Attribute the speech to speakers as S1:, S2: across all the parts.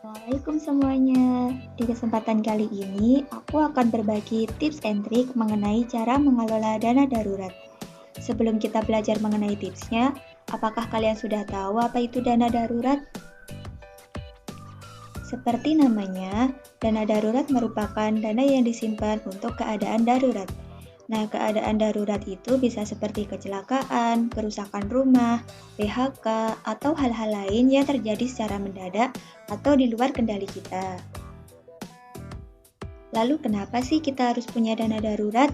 S1: Assalamualaikum semuanya. Di kesempatan kali ini, aku akan berbagi tips and trik mengenai cara mengelola dana darurat. Sebelum kita belajar mengenai tipsnya, apakah kalian sudah tahu apa itu dana darurat? Seperti namanya, dana darurat merupakan dana yang disimpan untuk keadaan darurat. Nah, keadaan darurat itu bisa seperti kecelakaan, kerusakan rumah, PHK, atau hal-hal lain yang terjadi secara mendadak atau di luar kendali kita. Lalu kenapa sih kita harus punya dana darurat?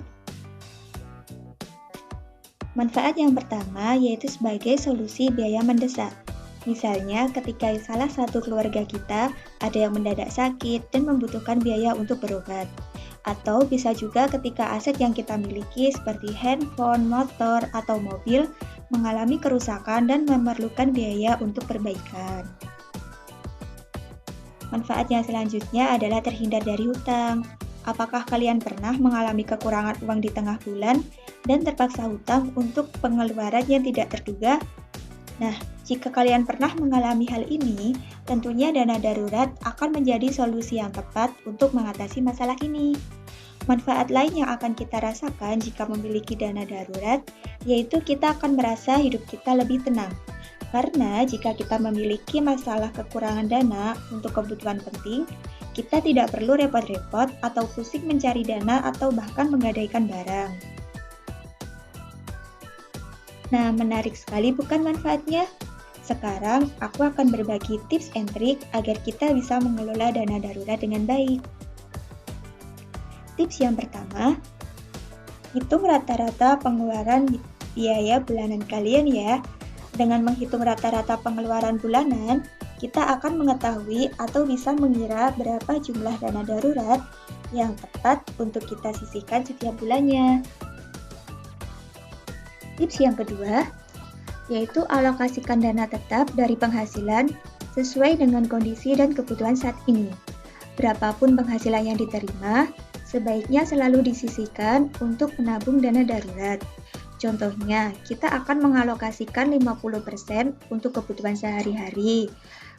S1: Manfaat yang pertama yaitu sebagai solusi biaya mendesak. Misalnya ketika salah satu keluarga kita ada yang mendadak sakit dan membutuhkan biaya untuk berobat. Atau bisa juga ketika aset yang kita miliki seperti handphone, motor, atau mobil mengalami kerusakan dan memerlukan biaya untuk perbaikan. Manfaat yang selanjutnya adalah terhindar dari hutang. Apakah kalian pernah mengalami kekurangan uang di tengah bulan dan terpaksa hutang untuk pengeluaran yang tidak terduga? Nah, jika kalian pernah mengalami hal ini, tentunya dana darurat akan menjadi solusi yang tepat untuk mengatasi masalah ini. Manfaat lain yang akan kita rasakan jika memiliki dana darurat, yaitu kita akan merasa hidup kita lebih tenang. Karena jika kita memiliki masalah kekurangan dana untuk kebutuhan penting, kita tidak perlu repot-repot atau pusing mencari dana atau bahkan menggadaikan barang. Nah, menarik sekali bukan manfaatnya? Sekarang, aku akan berbagi tips and trik agar kita bisa mengelola dana darurat dengan baik. Tips yang pertama, hitung rata-rata pengeluaran biaya bulanan kalian ya. Dengan menghitung rata-rata pengeluaran bulanan, kita akan mengetahui atau bisa mengira berapa jumlah dana darurat yang tepat untuk kita sisihkan setiap bulannya. Tips yang kedua, yaitu alokasikan dana tetap dari penghasilan sesuai dengan kondisi dan kebutuhan saat ini. Berapapun penghasilan yang diterima, sebaiknya selalu disisihkan untuk menabung dana darurat. Contohnya, kita akan mengalokasikan 50% untuk kebutuhan sehari-hari,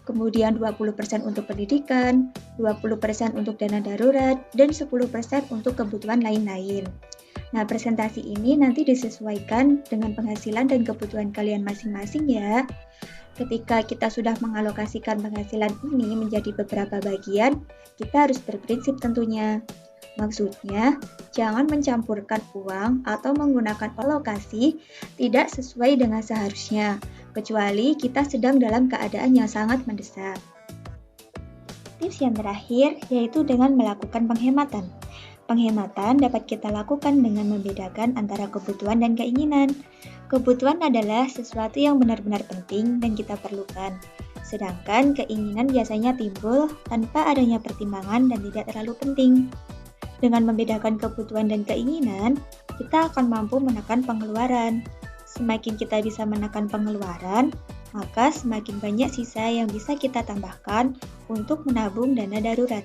S1: kemudian 20% untuk pendidikan, 20% untuk dana darurat, dan 10% untuk kebutuhan lain-lain. Nah, presentasi ini nanti disesuaikan dengan penghasilan dan kebutuhan kalian masing-masing ya. Ketika kita sudah mengalokasikan penghasilan ini menjadi beberapa bagian, kita harus berprinsip tentunya. Maksudnya, jangan mencampurkan uang atau menggunakan alokasi tidak sesuai dengan seharusnya, kecuali kita sedang dalam keadaan yang sangat mendesak. Tips yang terakhir yaitu dengan melakukan penghematan. Penghematan dapat kita lakukan dengan membedakan antara kebutuhan dan keinginan. Kebutuhan adalah sesuatu yang benar-benar penting dan kita perlukan. Sedangkan keinginan biasanya timbul tanpa adanya pertimbangan dan tidak terlalu penting. Dengan membedakan kebutuhan dan keinginan, kita akan mampu menekan pengeluaran. Semakin kita bisa menekan pengeluaran, maka semakin banyak sisa yang bisa kita tambahkan untuk menabung dana darurat.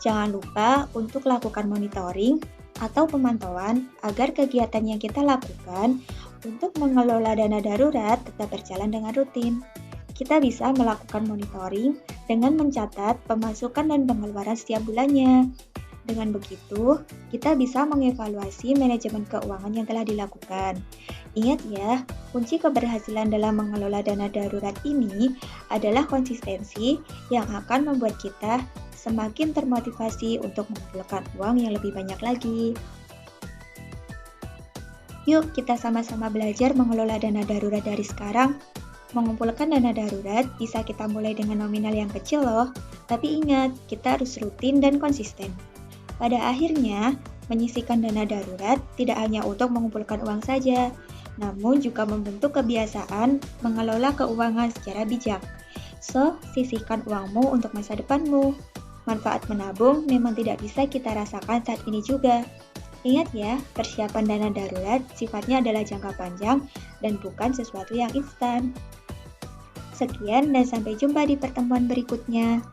S1: Jangan lupa untuk lakukan monitoring atau pemantauan agar kegiatan yang kita lakukan untuk mengelola dana darurat tetap berjalan dengan rutin. Kita bisa melakukan monitoring dengan mencatat pemasukan dan pengeluaran setiap bulannya. Dengan begitu, kita bisa mengevaluasi manajemen keuangan yang telah dilakukan. Ingat ya, kunci keberhasilan dalam mengelola dana darurat ini adalah konsistensi yang akan membuat kita semakin termotivasi untuk mengumpulkan uang yang lebih banyak lagi. Yuk kita sama-sama belajar mengelola dana darurat dari sekarang. Mengumpulkan dana darurat bisa kita mulai dengan nominal yang kecil loh, tapi ingat, kita harus rutin dan konsisten. Pada akhirnya, menyisihkan dana darurat tidak hanya untuk mengumpulkan uang saja, namun juga membentuk kebiasaan mengelola keuangan secara bijak. So, sisihkan uangmu untuk masa depanmu. Manfaat menabung memang tidak bisa kita rasakan saat ini juga. Ingat ya, persiapan dana darurat sifatnya adalah jangka panjang dan bukan sesuatu yang instan. Sekian dan sampai jumpa di pertemuan berikutnya.